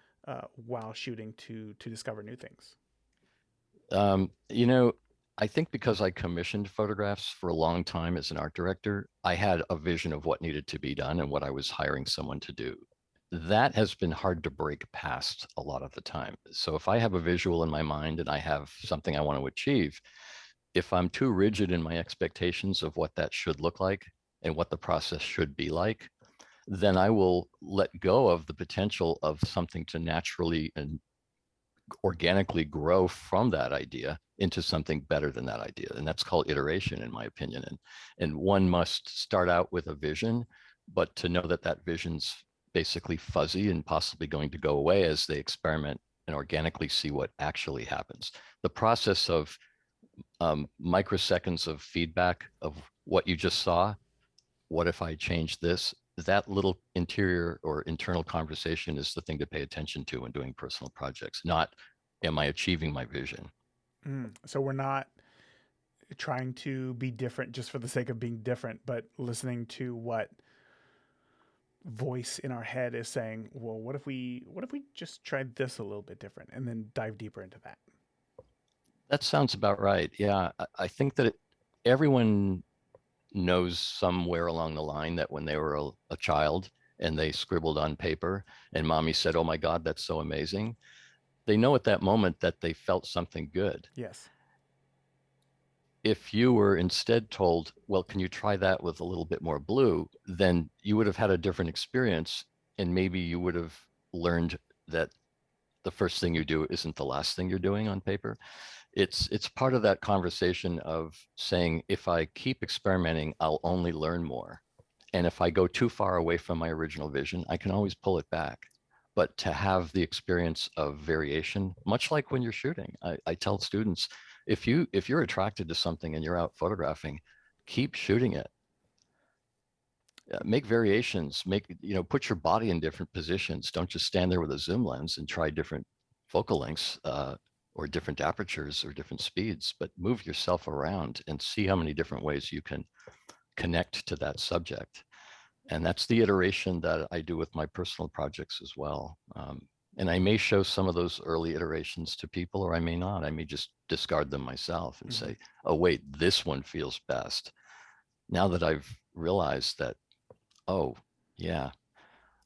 while shooting to discover new things? Um, you know, I think because I commissioned photographs for a long time as an art director, I had a vision of what needed to be done and what I was hiring someone to do. that has been hard to break past a lot of the time. So if I have a visual in my mind and I have something I want to achieve, if I'm too rigid in my expectations of what that should look like and what the process should be like, then I will let go of the potential of something to naturally and organically grow from that idea into something better than that idea. And that's called iteration, in my opinion. And one must start out with a vision, but to know that that vision's basically fuzzy and possibly going to go away as they experiment and organically see what actually happens. The process of microseconds of feedback of what you just saw, what if I change this? That little interior or internal conversation is the thing to pay attention to when doing personal projects, not am I achieving my vision? So we're not trying to be different just for the sake of being different, but listening to what voice in our head is saying, well, what if we just tried this a little bit different and then dive deeper into that. That sounds about right. Yeah, I think that everyone knows somewhere along the line that when they were a child and they scribbled on paper and mommy said, "Oh my God, that's so amazing." They know at that moment that they felt something good. Yes. If you were instead told, well, can you try that with a little bit more blue, then you would have had a different experience. And maybe you would have learned that the first thing you do isn't the last thing you're doing on paper. It's part of that conversation of saying, if I keep experimenting, I'll only learn more. And if I go too far away from my original vision, I can always pull it back. But to have the experience of variation, much like when you're shooting, I tell students, if you're attracted to something and you're out photographing, keep shooting it. Make variations, put your body in different positions. Don't just stand there with a zoom lens and try different focal lengths or different apertures or different speeds, but move yourself around and see how many different ways you can connect to that subject. And that's the iteration that I do with my personal projects as well. And I may show some of those early iterations to people, or I may not. I may just discard them myself and Mm-hmm. say, oh, wait, this one feels best. Now that I've realized that, oh, yeah,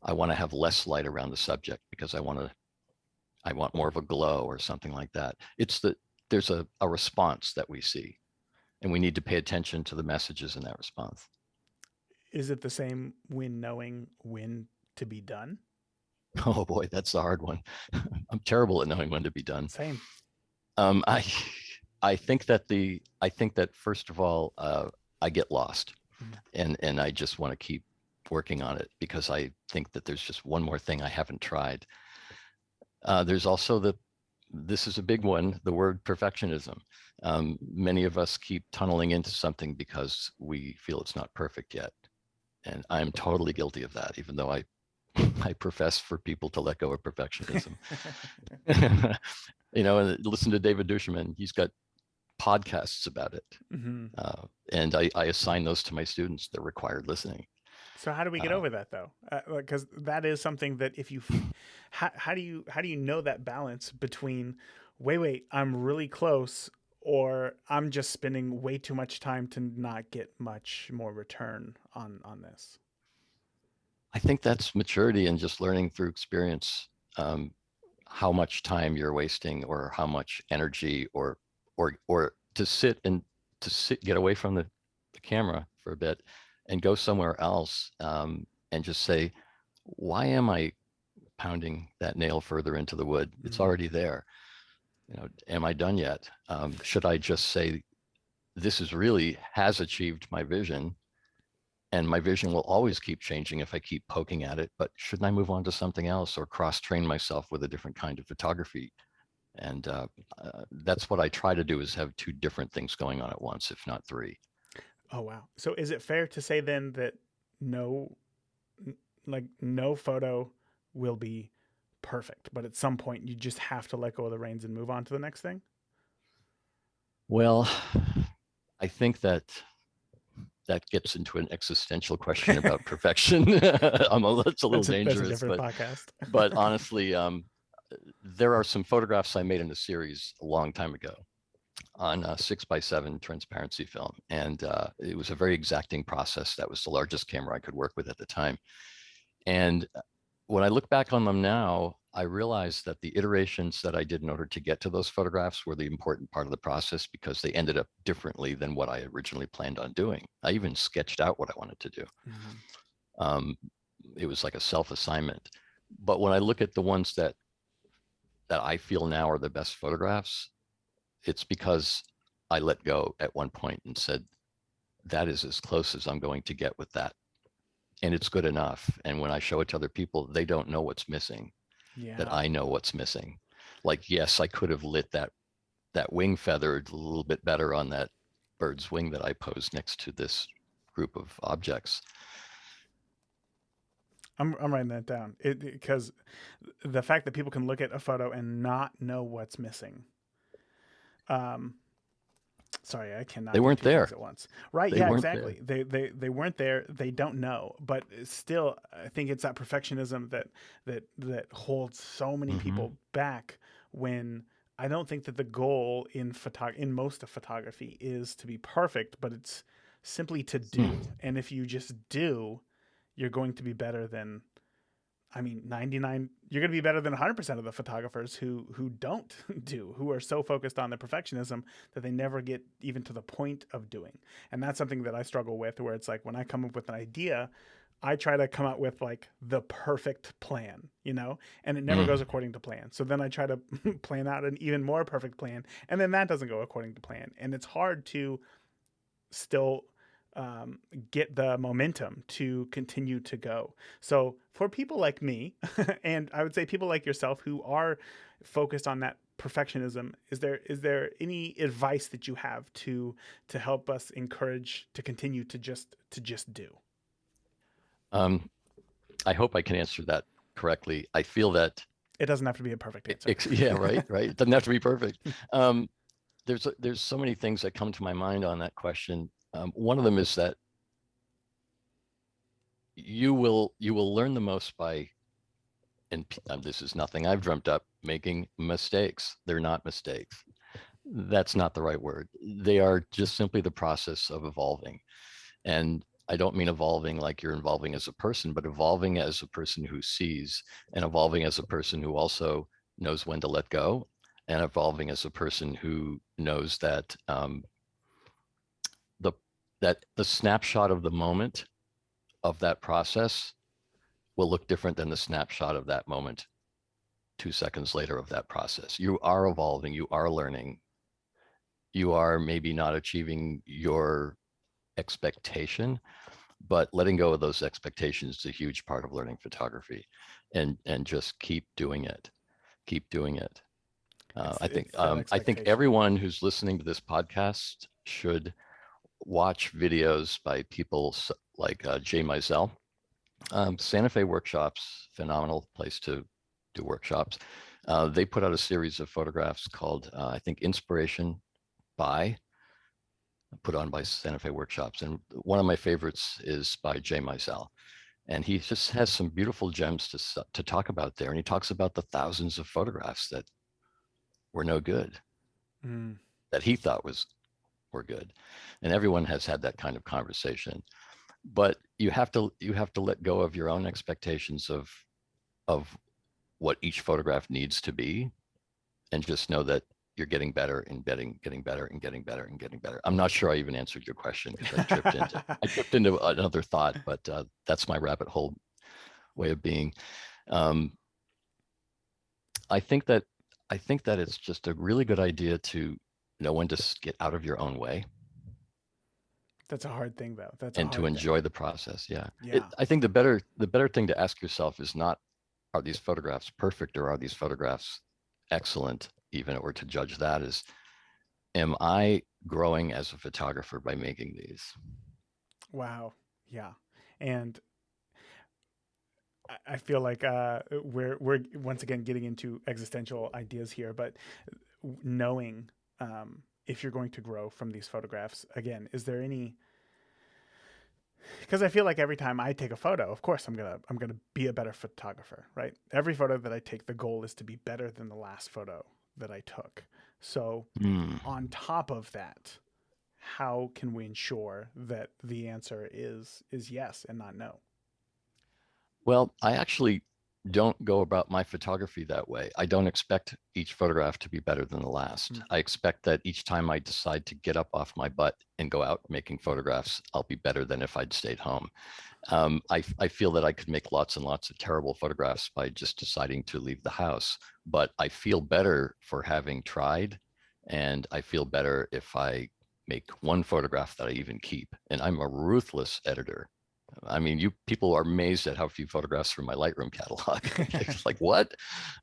I want to have less light around the subject because I want more of a glow or something like that. It's that there's a response that we see, and we need to pay attention to the messages in that response. Is it the same when knowing when to be done? Oh boy, that's the hard one. I'm terrible at knowing when to be done. Same. Um, I I think that first of all, I get lost, Mhm. and I just want to keep working on it because I think that there's just one more thing I haven't tried. There's also this is a big one, the word perfectionism. Many of us keep tunneling into something because we feel it's not perfect yet. And I'm totally guilty of that, even though I profess for people to let go of perfectionism. And listen to David Duchamp. He's got podcasts about it. Hmm. And I assign those to my students. They're required listening. So how do we get Uh, over that though? Because that is something that if you, how do you know that balance between, wait, I'm really close, or I'm just spending way too much time to not get much more return on this. I think that's maturity and just learning through experience how much time you're wasting or how much energy or to sit and get away from the camera for a bit and go somewhere else and just say, why am I pounding that nail further into the wood? It's Mm. already there. Am I done yet? Should I just say, this is really has achieved my vision, and my vision will always keep changing if I keep poking at it, but shouldn't I move on to something else or cross train myself with a different kind of photography? And that's what I try to do, is have two different things going on at once, if not three. Oh wow. So is it fair to say then that no, like no photo will be perfect, but at some point you just have to let go of the reins and move on to the next thing? Well, I think that gets into an existential question about perfection. That's a little That's a dangerous, different but podcast. honestly, there are some photographs I made in a series a long time ago on a 6x7 transparency film, and it was a very exacting process. That was the largest camera I could work with at the time, and when I look back on them now, I realize that the iterations that I did in order to get to those photographs were the important part of the process because they ended up differently than what I originally planned on doing. I even sketched out what I wanted to do. Mhm. Um, it was like a self-assignment. But when I look at the ones that I feel now are the best photographs, it's because I let go at one point and said, that is as close as I'm going to get with that. And it's good enough. And when I show it to other people, they don't know what's missing, that Yeah. I know what's missing. Like, yes, I could have lit that wing feather a little bit better on that bird's wing that I posed next to this group of objects. I'm writing that down. Because the fact that people can look at a photo and not know what's missing. Um, sorry, I They cannot do weren't two things there. at once. Right? They Yeah, weren't there. exactly. They weren't there. They don't know. But still, I think it's that perfectionism that holds so many Mm-hmm. people back. When I don't think that the goal in most of photography is to be perfect, but it's simply to Hmm. do. And if you just do, you're going to be better than, I mean, 99, you're going to be better than 100% of the photographers who don't do, who are so focused on the perfectionism that they never get even to the point of doing. And that's something that I struggle with, where it's like when I come up with an idea, I try to come out with like the perfect plan, and it never Mm. goes according to plan. So then I try to plan out an even more perfect plan, and then that doesn't go according to plan. And it's hard to still um, get the momentum to continue to go. So for people like me, and I would say people like yourself who are focused on that perfectionism, is there any advice that you have to help us encourage to continue to just do? Um, I hope I can answer that correctly. I feel that, It doesn't have to be a perfect answer. yeah, right, right. It doesn't have to be perfect. Um, there's so many things that come to my mind on that question. One of them is that you will learn the most by, and this is nothing I've dreamt up, making mistakes. They're not mistakes. That's not the right word. They are just simply the process of evolving. And I don't mean evolving like you're evolving as a person, but evolving as a person who sees, and evolving as a person who also knows when to let go, and evolving as a person who knows that the the snapshot of the moment of that process will look different than the snapshot of that moment 2 seconds later of that process. You are evolving, you are learning, you are maybe not achieving your expectation, but letting go of those expectations is a huge part of learning photography, and just keep doing it. Keep doing it. It's I think it's that I think expectation. everyone who's listening to this podcast should watch videos by people like Jay Mizell. Santa Fe Workshops, phenomenal place to do workshops. They put out a series of photographs called, I think, Inspiration by, put on by Santa Fe Workshops. And one of my favorites is by Jay Mizell. And he just has some beautiful gems to talk about there. And he talks about the thousands of photographs that were no good, Mm. that he thought were good. And everyone has had that kind of conversation. But you have to let go of your own expectations of what each photograph needs to be, and just know that you're getting better and getting better and getting better and getting better. I'm not sure I even answered your question because I tripped into another thought, but that's my rabbit hole way of being. Um, I think that I think that it's just a really good idea to know when to get out of your own way That's a hard thing, though. That's a and to hard thing. enjoy the process. Yeah, Yeah. I think the better thing to ask yourself is not, are these photographs perfect or are these photographs excellent, even, or to judge that is, am I growing as a photographer by making these? Wow. Yeah. And I feel like we're once again getting into existential ideas here, but knowing if you're going to grow from these photographs, again, is there any? Because I feel like every time I take a photo, of course I'm gonna be a better photographer, right? Every photo that I take, the goal is to be better than the last photo that I took. So Hmm. on top of that, how can we ensure that the answer is yes and not no? Well, I actually don't go about my photography that way. I don't expect each photograph to be better than the last. Mm. I expect that each time I decide to get up off my butt and go out making photographs, I'll be better than if I'd stayed home. I feel that I could make lots and lots of terrible photographs by just deciding to leave the house, but I feel better for having tried. And I feel better if I make one photograph that I even keep. And I'm a ruthless editor. I mean, you people are amazed at how few photographs from my Lightroom catalog. It's like, what?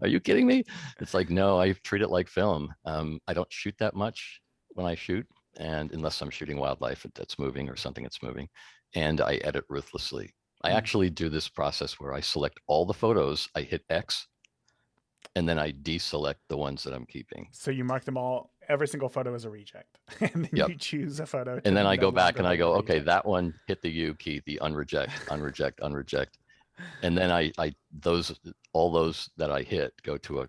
Are you kidding me? It's like, no, I treat it like film. I don't shoot that much when I shoot, and unless I'm shooting wildlife that's moving or something that's moving, and I edit ruthlessly. I Mm. actually do this process where I select all the photos, I hit X, and then I deselect the ones that I'm keeping. So you mark them all, every single photo as a reject, and then Yep. you choose a photo And to then I no go back longer and I hold the go, okay, rejects. that one hit the U key, the unreject, unreject, unreject. And then I those all those that I hit go to a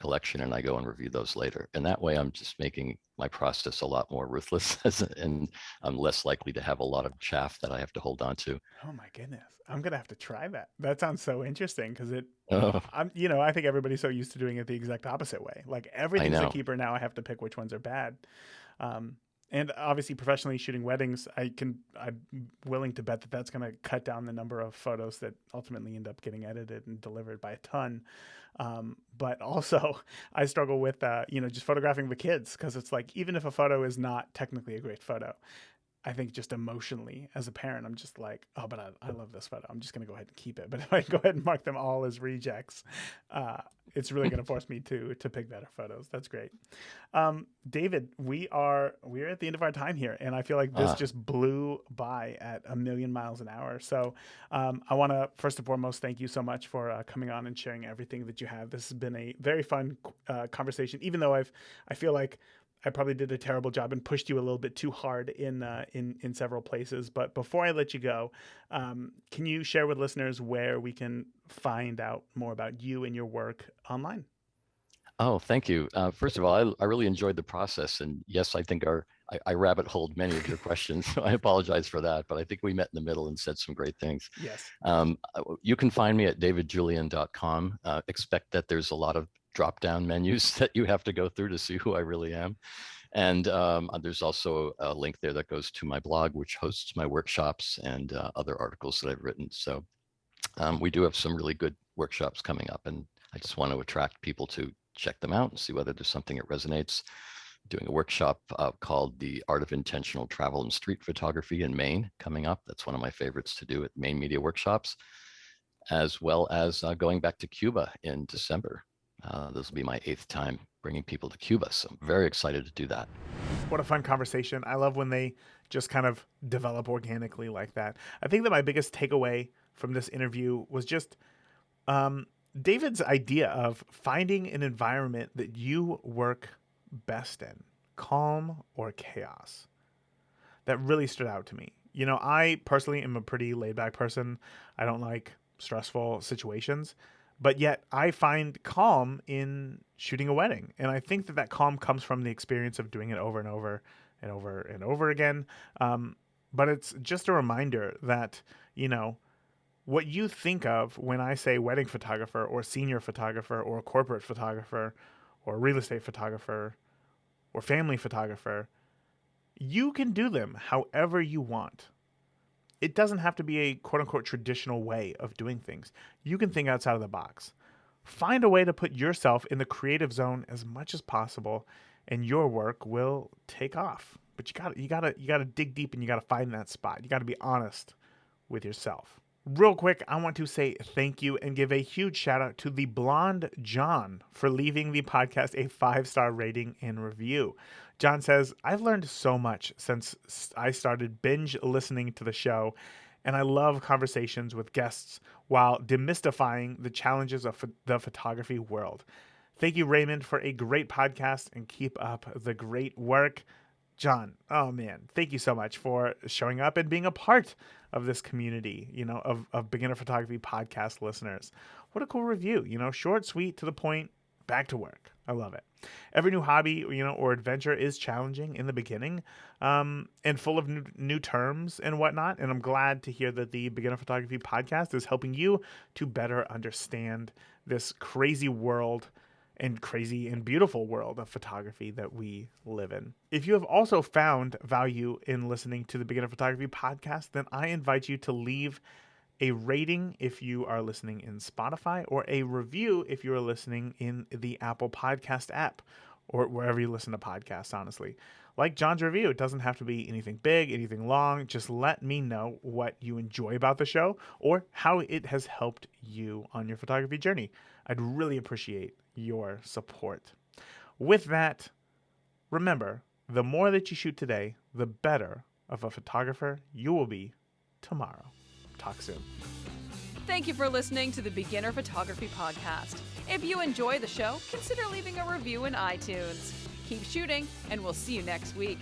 collection and I go and review those later. And that way I'm just making my process a lot more ruthless and I'm less likely to have a lot of chaff that I have to hold on to. Oh my goodness. I'm gonna have to try that. That sounds so interesting because Oh, I think everybody's so used to doing it the exact opposite way. Like I everything's a know. keeper now. I have to pick which ones are bad. Um, and obviously, professionally shooting weddings, I'm willing to bet that that's going to cut down the number of photos that ultimately end up getting edited and delivered by a ton. But also, I struggle with, just photographing the kids because it's like, even if a photo is not technically a great photo, I think just emotionally as a parent, I'm just like, oh, but I love this photo. I'm just going to go ahead and keep it. But if I go ahead and mark them all as rejects, it's really going to force me to pick better photos. That's great. David, we're at the end of our time here, and I feel like this Ah, just blew by at a million miles an hour. So I want to first and foremost thank you so much for coming on and sharing everything that you have. This has been a very fun conversation, even though I feel like I probably did a terrible job and pushed you a little bit too hard in several places. But before I let you go, can you share with listeners where we can find out more about you and your work online? oh, thank you. First of all, I really enjoyed the process. And yes, I think I rabbit holed many of your questions. So I apologize for that, but I think we met in the middle and said some great things. Yes. You can find me at davidjulian.com. Expect that there's a lot of drop down menus that you have to go through to see who I really am. And there's also a link there that goes to my blog, which hosts my workshops and other articles that I've written. So we do have some really good workshops coming up, and I just want to attract people to check them out and see whether there's something that resonates. Doing a workshop called The Art of Intentional Travel and Street Photography in Maine coming up. That's one of my favorites to do at Maine Media Workshops, as well as going back to Cuba in December. This will be my 8th time bringing people to Cuba, so I'm very excited to do that. What a fun conversation. I love when they just kind of develop organically like that. I think that my biggest takeaway from this interview was just um, David's idea of finding an environment that you work best in, calm or chaos. That really stood out to me. I personally am a pretty laid back person. I don't like stressful situations, but yet I find calm in shooting a wedding. And I think that that calm comes from the experience of doing it over and over and over and over again. But it's just a reminder that, you know, what you think of when I say wedding photographer or senior photographer or corporate photographer or real estate photographer or family photographer, you can do them however you want. It doesn't have to be a quote unquote traditional way of doing things. You can think outside of the box. Find a way to put yourself in the creative zone as much as possible, and your work will take off. But you gotta dig deep and you gotta find that spot. You gotta be honest with yourself. Real quick, I want to say thank you and give a huge shout out to the blonde John for leaving the podcast a 5-star rating and review. John says, I've learned so much since I started binge listening to the show, and I love conversations with guests while demystifying the challenges of the photography world. Thank you, Raymond, for a great podcast and keep up the great work. John, oh man, thank you so much for showing up and being a part of this community, of beginner photography podcast listeners. What a cool review, short, sweet, to the point, back to work. I love it. Every new hobby, or adventure is challenging in the beginning, and full of new terms and whatnot. And I'm glad to hear that the Beginner Photography podcast is helping you to better understand this crazy world and crazy and beautiful world of photography that we live in. If you have also found value in listening to the Beginner Photography podcast, then I invite you to leave a rating if you are listening in Spotify, or a review if you are listening in the Apple Podcast app, or wherever you listen to podcasts, honestly. Like John's review, it doesn't have to be anything big, anything long. Just let me know what you enjoy about the show or how it has helped you on your photography journey. I'd really appreciate your support. With that, remember, the more that you shoot today, the better of a photographer you will be tomorrow. Talk soon. Thank you for listening to the Beginner Photography Podcast. If you enjoy the show, consider leaving a review in iTunes. Keep shooting, and we'll see you next week.